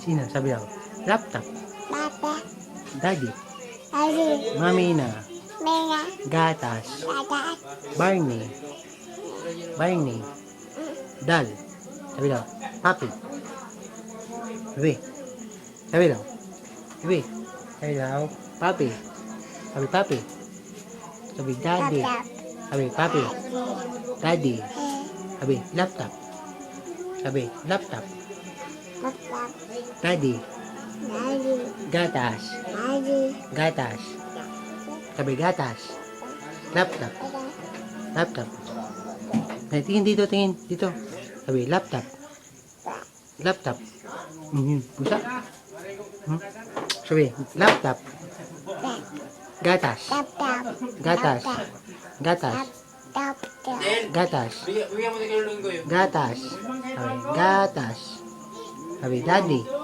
Sino? Sabi daw. Laptop. Papa. Daddy. Ali. Mamina. Mega. Gatas. Dada. Barney. Barney. Dal. Sabi daw. Papi. Sabi. Sabi daw. Sabi. Sabi daw. Papi. Sabi papi. Sabi daddy. Laptop. Sabi papi. Daddy. Eh. Sabi laptop. Sabi laptop. Laptop. Daddy. Daddy. Gatas. Daddy. Gatas. Sabi gatas. Laptop. Laptop. Ay, tingin dito, tingin. Dito. Sabi, laptop. Laptop. Pusa. Sabi, laptop. Gatas. Laptop. Gatas. Gatas. Laptop. Gatas. Bigyan mo na kayo ko yun. Gatas. Sabi, gatas. Sabi, daddy.